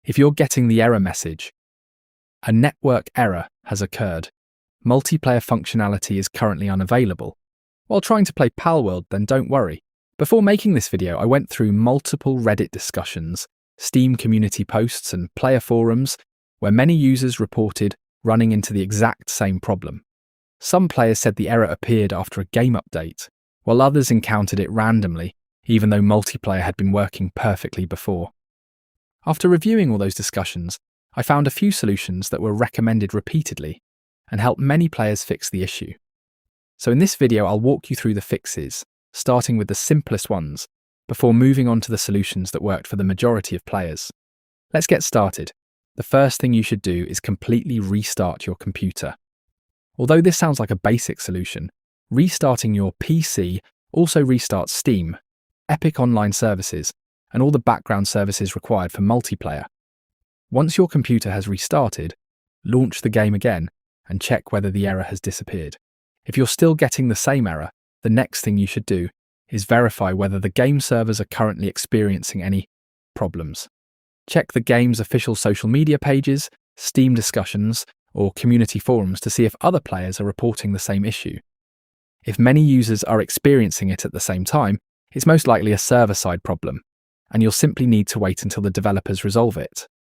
If you're getting the error message, a network error has occurred. Multiplayer functionality is currently unavailable. While trying to play Palworld, then don't worry. Before making this video, I went through multiple Reddit discussions, Steam community posts, and player forums where many users reported running into the exact same problem. Some players said the error appeared after a game update, while others encountered it randomly, even though multiplayer had been working perfectly before. After reviewing all those discussions, I found a few solutions that were recommended repeatedly and helped many players fix the issue. So in this video, I'll walk you through the fixes, starting with the simplest ones, before moving on to the solutions that worked for the majority of players. Let's get started. The first thing you should do is completely restart your computer. Although this sounds like a basic solution, restarting your PC also restarts Steam, Epic Online services, and all the background services required for multiplayer. Once your computer has restarted, launch the game again and check whether the error has disappeared. If you're still getting the same error, the next thing you should do is verify whether the game servers are currently experiencing any problems. Check the game's official social media pages, Steam discussions, or community forums to see if other players are reporting the same issue. If many users are experiencing it at the same time, it's most likely a server-side problem, and you'll simply need to wait until the developers resolve it.